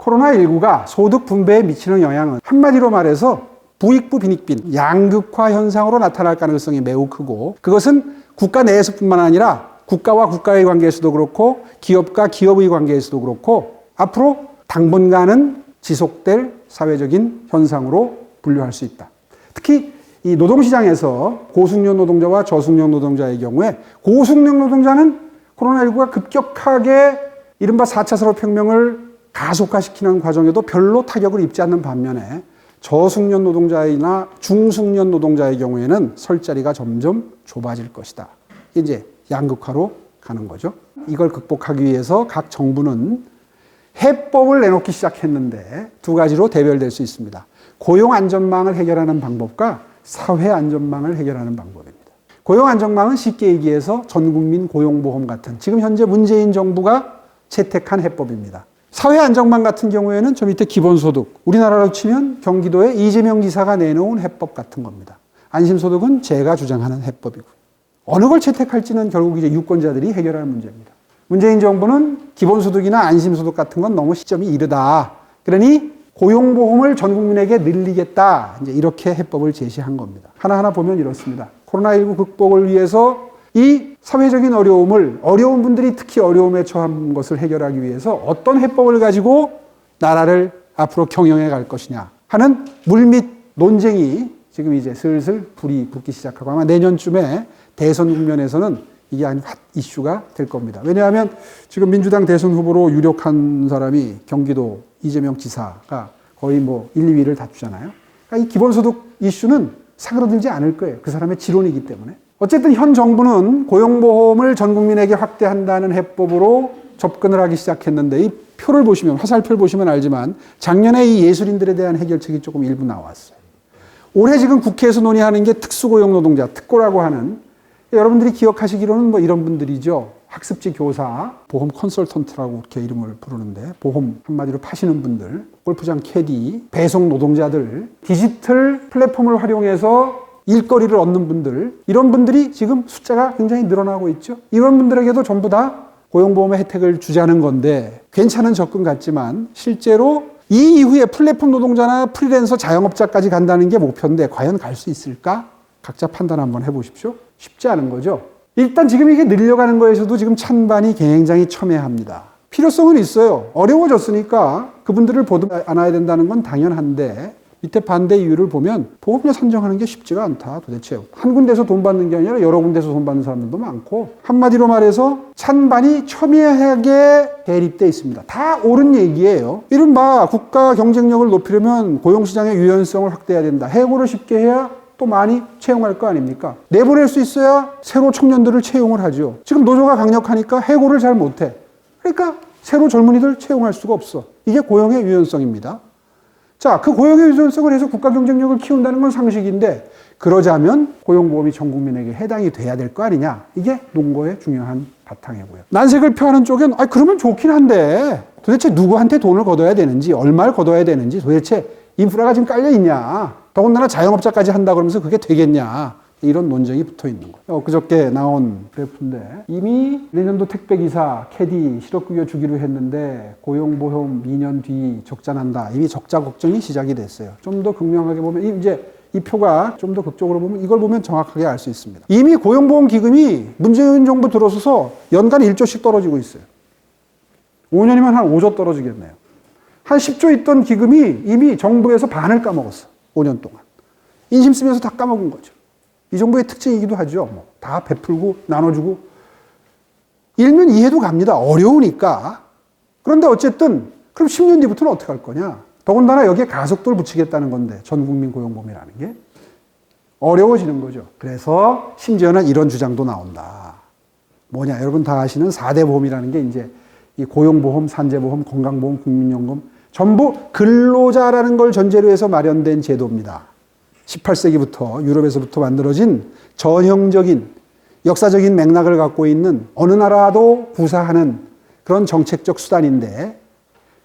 코로나19가 소득 분배에 미치는 영향은 한마디로 말해서 부익부 빈익빈, 양극화 현상으로 나타날 가능성이 매우 크고, 그것은 국가 내에서뿐만 아니라 국가와 국가의 관계에서도 그렇고 기업과 기업의 관계에서도 그렇고 앞으로 당분간은 지속될 사회적인 현상으로 분류할 수 있다. 특히 이 노동시장에서 고숙련 노동자와 저숙련 노동자의 경우에 고숙련 노동자는 코로나19가 급격하게 이른바 4차 산업혁명을 가속화시키는 과정에도 별로 타격을 입지 않는 반면에 저숙련 노동자이나 중숙련 노동자의 경우에는 설 자리가 점점 좁아질 것이다. 이제 양극화로 가는 거죠. 이걸 극복하기 위해서 각 정부는 해법을 내놓기 시작했는데 두 가지로 대별될 수 있습니다. 고용안전망을 해결하는 방법과 사회안전망을 해결하는 방법입니다. 고용안전망은 쉽게 얘기해서 전국민 고용보험 같은 지금 현재 문재인 정부가 채택한 해법입니다. 사회안전망 같은 경우에는 저 밑에 기본소득, 우리나라로 치면 경기도의 이재명 지사가 내놓은 해법 같은 겁니다. 안심소득은 제가 주장하는 해법이고, 어느 걸 채택할지는 결국 이제 유권자들이 해결할 문제입니다. 문재인 정부는 기본소득이나 안심소득 같은 건 너무 시점이 이르다. 그러니 고용보험을 전 국민에게 늘리겠다. 이제 이렇게 해법을 제시한 겁니다. 하나하나 보면 이렇습니다. 코로나19 극복을 위해서 이 사회적인 어려운 분들이 특히 어려움에 처한 것을 해결하기 위해서 어떤 해법을 가지고 나라를 앞으로 경영해 갈 것이냐 하는 물밑 논쟁이 지금 이제 슬슬 불이 붙기 시작하고 아마 내년쯤에 대선 국면에서는 이게 한 핫 이슈가 될 겁니다. 왜냐하면 지금 민주당 대선 후보로 유력한 사람이 경기도 이재명 지사가 거의 뭐 1, 2위를 다투잖아요. 그러니까 이 기본소득 이슈는 사그러들지 않을 거예요. 그 사람의 지론이기 때문에. 어쨌든 현 정부는 고용보험을 전 국민에게 확대한다는 해법으로 접근을 하기 시작했는데 이 표를 보시면, 화살표를 보시면 알지만 작년에 이 예술인들에 대한 해결책이 조금 일부 나왔어요. 올해 지금 국회에서 논의하는 게 특수고용노동자, 특고라고 하는, 여러분들이 기억하시기로는 뭐 이런 분들이죠. 학습지 교사, 보험 컨설턴트라고 이렇게 이름을 부르는데 보험 한마디로 파시는 분들, 골프장 캐디, 배송 노동자들, 디지털 플랫폼을 활용해서 일거리를 얻는 분들, 이런 분들이 지금 숫자가 굉장히 늘어나고 있죠. 이런 분들에게도 전부 다 고용보험의 혜택을 주자는 건데 괜찮은 접근 같지만 실제로 이 이후에 플랫폼 노동자나 프리랜서 자영업자까지 간다는 게 목표인데 과연 갈 수 있을까? 각자 판단 한번 해보십시오. 쉽지 않은 거죠. 일단 지금 이게 늘려가는 거에서도 지금 찬반이 굉장히 첨예합니다. 필요성은 있어요. 어려워졌으니까 그분들을 보듬 안아야 된다는 건 당연한데 밑에 반대 이유를 보면 보험료 산정하는 게 쉽지가 않다. 도대체 한 군데서 돈 받는 게 아니라 여러 군데서 돈 받는 사람들도 많고, 한마디로 말해서 찬반이 첨예하게 대립돼 있습니다. 다 옳은 얘기예요. 이른바 국가 경쟁력을 높이려면 고용시장의 유연성을 확대해야 된다. 해고를 쉽게 해야 또 많이 채용할 거 아닙니까? 내보낼 수 있어야 새로 청년들을 채용을 하죠. 지금 노조가 강력하니까 해고를 잘 못해. 그러니까 새로 젊은이들 채용할 수가 없어. 이게 고용의 유연성입니다. 자, 그 고용의 유연성을 해서 국가 경쟁력을 키운다는 건 상식인데, 그러자면 고용보험이 전 국민에게 해당이 돼야 될 거 아니냐. 이게 논거의 중요한 바탕이고요. 난색을 표하는 쪽엔 그러면 좋긴 한데 도대체 누구한테 돈을 걷어야 되는지, 얼마를 걷어야 되는지, 도대체 인프라가 지금 깔려 있냐, 더군다나 자영업자까지 한다 그러면서 그게 되겠냐, 이런 논쟁이 붙어 있는 거예요. 그저께 나온 그래프인데 이미 내년도 택배기사, 캐디 실업급여 주기로 했는데 고용보험 2년 뒤 적자 난다. 이미 적자 걱정이 시작이 됐어요. 좀 더 극명하게 보면 이제 이 표가 좀 더 극적으로 보면 이걸 보면 정확하게 알 수 있습니다. 이미 고용보험 기금이 문재인 정부 들어서서 연간 1조씩 떨어지고 있어요. 5년이면 한 5조 떨어지겠네요. 한 10조 있던 기금이 이미 정부에서 반을 까먹었어. 5년 동안. 인심 쓰면서 다 까먹은 거죠. 이 정부의 특징이기도 하죠. 다 베풀고 나눠주고. 일면 이해도 갑니다. 어려우니까. 그런데 어쨌든 그럼 10년 뒤부터는 어떻게 할 거냐. 더군다나 여기에 가속도를 붙이겠다는 건데, 전 국민 고용보험이라는 게 어려워지는 거죠. 그래서 심지어는 이런 주장도 나온다. 뭐냐, 여러분 다 아시는 4대 보험이라는 게 이제 이 고용보험, 산재보험, 건강보험, 국민연금 전부 근로자라는 걸 전제로 해서 마련된 제도입니다. 18세기부터 유럽에서부터 만들어진 전형적인 역사적인 맥락을 갖고 있는 어느 나라도 구사하는 그런 정책적 수단인데,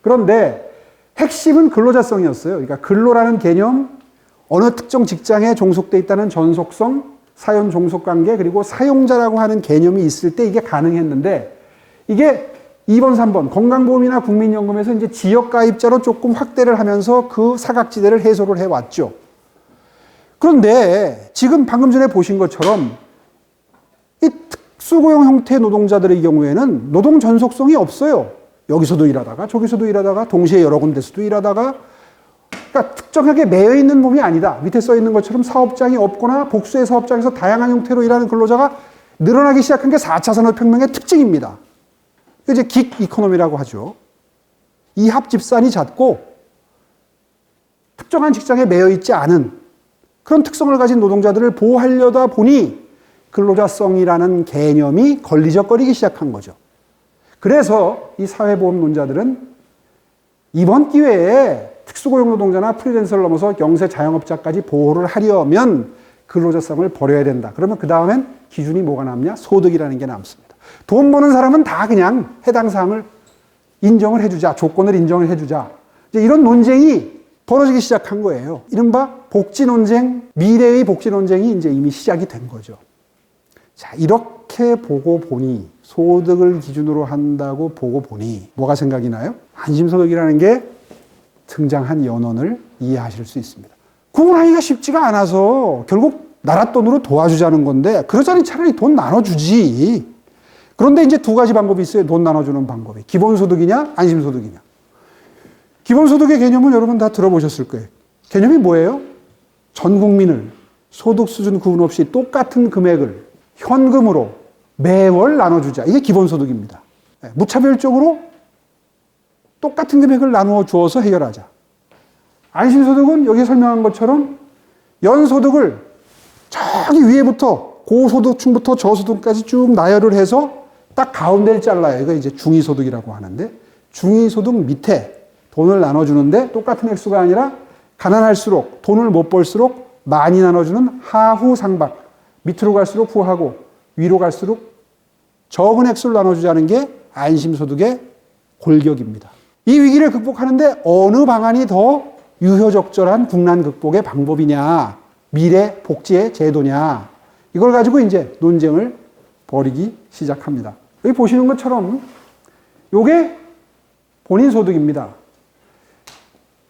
그런데 핵심은 근로자성이었어요. 그러니까 근로라는 개념, 어느 특정 직장에 종속돼 있다는 전속성, 사연 종속관계, 그리고 사용자라고 하는 개념이 있을 때 이게 가능했는데, 이게 2번, 3번 건강보험이나 국민연금에서 이제 지역가입자로 조금 확대를 하면서 그 사각지대를 해소를 해왔죠. 그런데 지금 방금 전에 보신 것처럼 이 특수고용 형태 노동자들의 경우에는 노동 전속성이 없어요. 여기서도 일하다가 저기서도 일하다가 동시에 여러 군데서도 일하다가, 그러니까 특정하게 매여 있는 몸이 아니다. 밑에 써 있는 것처럼 사업장이 없거나 복수의 사업장에서 다양한 형태로 일하는 근로자가 늘어나기 시작한 게 4차 산업혁명의 특징입니다. 이제 긱 이코노미라고 하죠. 이합 집산이 잦고 특정한 직장에 매여 있지 않은 그런 특성을 가진 노동자들을 보호하려다 보니 근로자성이라는 개념이 걸리적거리기 시작한 거죠. 그래서 이 사회보험론자들은 이번 기회에 특수고용 노동자나 프리랜서를 넘어서 영세 자영업자까지 보호를 하려면 근로자성을 버려야 된다. 그러면 그 다음엔 기준이 뭐가 남냐? 소득이라는 게 남습니다. 돈 버는 사람은 다 그냥 해당 사항을 인정을 해주자. 조건을 인정을 해주자. 이제 이런 논쟁이 벌어지기 시작한 거예요. 이른바 복지 논쟁, 미래의 복지 논쟁이 이제 이미 시작이 된 거죠. 자, 이렇게 보고 보니, 소득을 기준으로 한다고 보고 보니 뭐가 생각이 나요? 안심소득이라는 게 등장한 연원을 이해하실 수 있습니다. 구분하기가 쉽지가 않아서 결국 나라 돈으로 도와주자는 건데, 그러자니 차라리 돈 나눠주지. 그런데 이제 두 가지 방법이 있어요. 돈 나눠주는 방법이. 기본소득이냐, 안심소득이냐. 기본소득의 개념은 여러분 다 들어보셨을 거예요. 개념이 뭐예요? 전 국민을 소득 수준 구분 없이 똑같은 금액을 현금으로 매월 나눠주자. 이게 기본소득입니다. 무차별적으로 똑같은 금액을 나누어 주어서 해결하자. 안심소득은 여기 설명한 것처럼 연소득을 저기 위에부터 고소득층부터 저소득까지 쭉 나열을 해서 딱 가운데를 잘라요. 이거 이제 중위소득이라고 하는데, 중위소득 밑에 돈을 나눠주는데 똑같은 액수가 아니라 가난할수록 돈을 못 벌수록 많이 나눠주는 하후 상박, 밑으로 갈수록 후하고 위로 갈수록 적은 액수를 나눠주자는 게 안심소득의 골격입니다. 이 위기를 극복하는데 어느 방안이 더 유효적절한 국난 극복의 방법이냐, 미래 복지의 제도냐, 이걸 가지고 이제 논쟁을 벌이기 시작합니다. 여기 보시는 것처럼 요게 본인 소득입니다.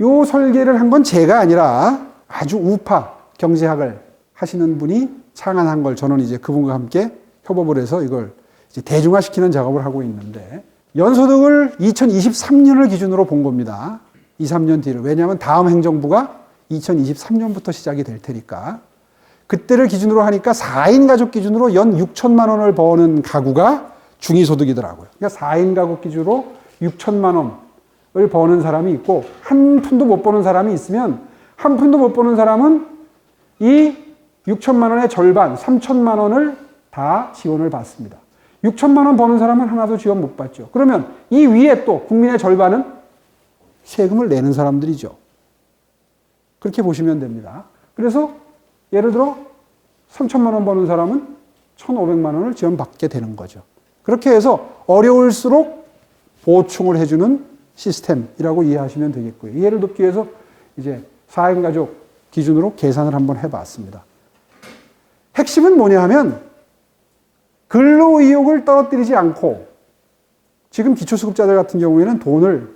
요 설계를 한 건 제가 아니라 아주 우파 경제학을 하시는 분이 창안한 걸 저는 이제 그분과 함께 협업을 해서 이걸 이제 대중화시키는 작업을 하고 있는데, 연소득을 2023년을 기준으로 본 겁니다. 2, 3년 뒤를. 왜냐하면 다음 행정부가 2023년부터 시작이 될 테니까. 그때를 기준으로 하니까 4인 가족 기준으로 연 6천만 원을 버는 가구가 중위소득이더라고요. 그러니까 4인 가족 기준으로 6천만 원을 버는 사람이 있고, 한 푼도 못 버는 사람이 있으면, 한 푼도 못 버는 사람은 이 6천만 원의 절반, 3천만 원을 다 지원을 받습니다. 6천만 원 버는 사람은 하나도 지원 못 받죠. 그러면 이 위에 또 국민의 절반은 세금을 내는 사람들이죠. 그렇게 보시면 됩니다. 그래서 예를 들어 3천만 원 버는 사람은 1,500만 원을 지원받게 되는 거죠. 그렇게 해서 어려울수록 보충을 해주는 시스템이라고 이해하시면 되겠고요. 이해를 돕기 위해서 이제 4인 가족 기준으로 계산을 한번 해봤습니다. 핵심은 뭐냐 하면 근로의욕을 떨어뜨리지 않고, 지금 기초수급자들 같은 경우에는 돈을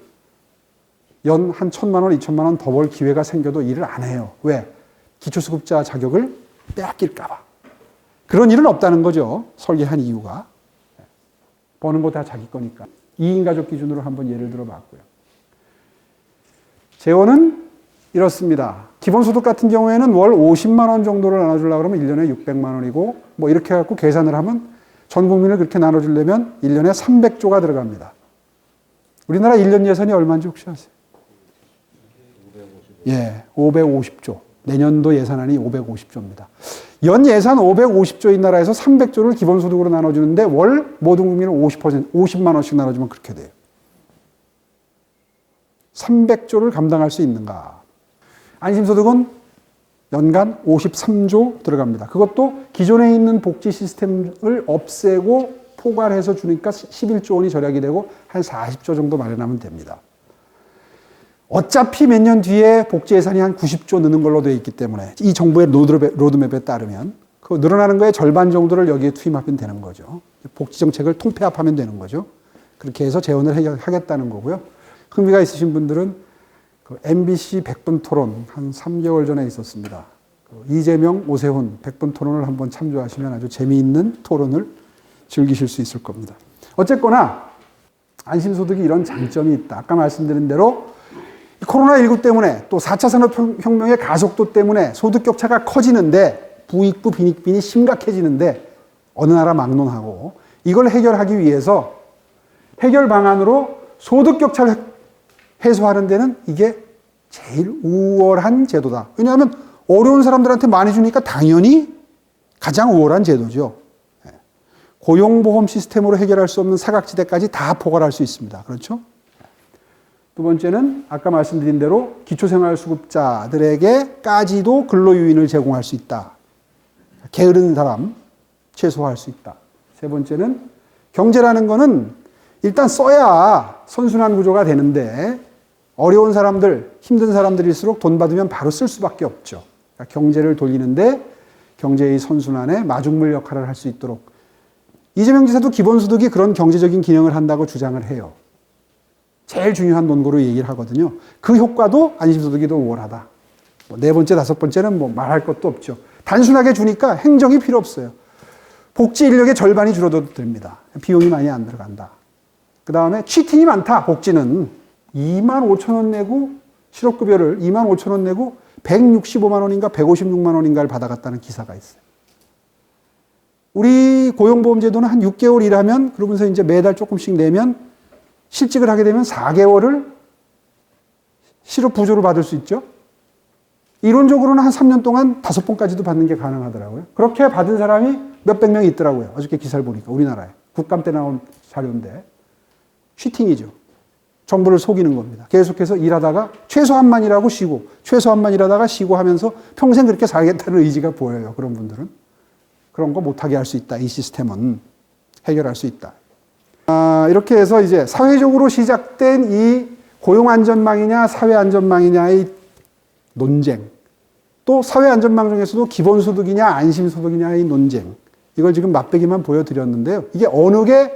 연 한 1,000만 원, 2,000만 원 더 벌 기회가 생겨도 일을 안 해요. 왜? 기초수급자 자격을 빼앗길까 봐. 그런 일은 없다는 거죠. 설계한 이유가. 버는 거 다 자기 거니까. 2인 가족 기준으로 한번 예를 들어봤고요. 재원은 이렇습니다. 기본소득 같은 경우에는 월 50만 원 정도를 나눠주려고 그러면 1년에 600만 원이고, 뭐 이렇게 해갖고 계산을 하면 전 국민을 그렇게 나눠주려면 1년에 300조가 들어갑니다. 우리나라 1년 예산이 얼마인지 혹시 아세요? 550조. 내년도 예산안이 550조입니다. 연 예산 550조인 나라에서 300조를 기본소득으로 나눠주는데 월 모든 국민은 50만 원씩 나눠주면 그렇게 돼요. 300조를 감당할 수 있는가? 안심소득은 연간 53조 들어갑니다. 그것도 기존에 있는 복지 시스템을 없애고 포괄해서 주니까 11조 원이 절약이 되고 한 40조 정도 마련하면 됩니다. 어차피 몇 년 뒤에 복지 예산이 한 90조 느는 걸로 되어 있기 때문에 이 정부의 로드맵에 따르면 그 늘어나는 거의 절반 정도를 여기에 투입하면 되는 거죠. 복지 정책을 통폐합하면 되는 거죠. 그렇게 해서 재원을 해결하겠다는 거고요. 흥미가 있으신 분들은 그 MBC 100분 토론 한 3개월 전에 있었습니다. 이재명, 오세훈 100분 토론을 한번 참조하시면 아주 재미있는 토론을 즐기실 수 있을 겁니다. 어쨌거나 안심소득이 이런 장점이 있다. 아까 말씀드린 대로 코로나19 때문에 또 4차 산업혁명의 가속도 때문에 소득 격차가 커지는데 부익부 빈익빈이 심각해지는데 어느 나라 막론하고 이걸 해결하기 위해서 해결 방안으로 소득 격차를 해소하는 데는 이게 제일 우월한 제도다. 왜냐하면 어려운 사람들한테 많이 주니까 당연히 가장 우월한 제도죠. 고용보험 시스템으로 해결할 수 없는 사각지대까지 다 포괄할 수 있습니다. 그렇죠? 두 번째는 아까 말씀드린 대로 기초생활수급자들에게까지도 근로유인을 제공할 수 있다. 게으른 사람 최소화할 수 있다. 세 번째는 경제라는 거는 일단 써야 선순환 구조가 되는데 어려운 사람들, 힘든 사람들일수록 돈 받으면 바로 쓸 수밖에 없죠. 그러니까 경제를 돌리는데 경제의 선순환에 마중물 역할을 할 수 있도록 이재명 지사도 기본소득이 그런 경제적인 기능을 한다고 주장을 해요. 제일 중요한 논거로 얘기를 하거든요. 그 효과도 안심소득이 더 우월하다. 네 번째, 다섯 번째는 뭐 말할 것도 없죠. 단순하게 주니까 행정이 필요 없어요. 복지 인력의 절반이 줄어들어도 됩니다. 비용이 많이 안 들어간다. 그 다음에 치팅이 많다. 복지는 2만 5천 원 내고 실업급여를 2만 5천 원 내고 165만 원인가 156만 원인가를 받아갔다는 기사가 있어요. 우리 고용보험제도는 한 6개월 일하면 그러면서 이제 매달 조금씩 내면 실직을 하게 되면 4개월을 실업부조를 받을 수 있죠. 이론적으로는 한 3년 동안 5번까지도 받는 게 가능하더라고요. 그렇게 받은 사람이 몇백 명이 있더라고요. 어저께 기사를 보니까 우리나라에. 국감 때 나온 자료인데. 치팅이죠. 정부를 속이는 겁니다. 계속해서 일하다가 최소한만 일하고 쉬고 최소한만 일하다가 쉬고 하면서 평생 그렇게 살겠다는 의지가 보여요. 그런 분들은. 그런 거 못하게 할 수 있다. 이 시스템은 해결할 수 있다. 이렇게 해서 이제 사회적으로 시작된 이 고용안전망이냐 사회안전망이냐의 논쟁, 또 사회안전망 중에서도 기본소득이냐 안심소득이냐의 논쟁, 이걸 지금 맛배기만 보여드렸는데요. 이게 어느 게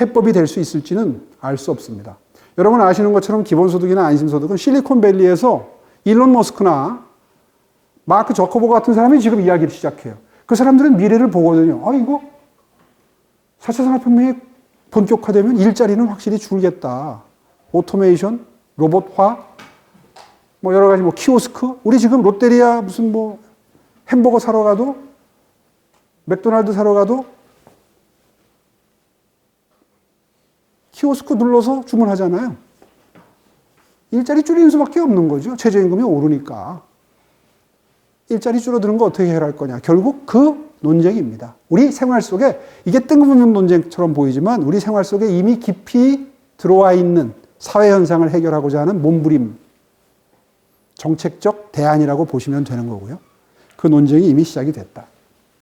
해법이 될 수 있을지는 알 수 없습니다. 여러분 아시는 것처럼 기본소득이나 안심소득은 실리콘밸리에서 일론 머스크나 마크 저커버그 같은 사람이 지금 이야기를 시작해요. 그 사람들은 미래를 보거든요. 이거 4차 산업혁명이 본격화되면 일자리는 확실히 줄겠다. 오토메이션, 로봇화, 뭐 여러 가지 뭐 키오스크. 우리 지금 롯데리아 무슨 뭐 햄버거 사러 가도 맥도날드 사러 가도 키오스크 눌러서 주문하잖아요. 일자리 줄이는 수밖에 없는 거죠. 최저임금이 오르니까. 일자리 줄어드는 거 어떻게 해결할 거냐. 결국 그 논쟁입니다. 우리 생활 속에 이게 뜬금없는 논쟁처럼 보이지만 우리 생활 속에 이미 깊이 들어와 있는 사회 현상을 해결하고자 하는 몸부림, 정책적 대안이라고 보시면 되는 거고요. 그 논쟁이 이미 시작이 됐다.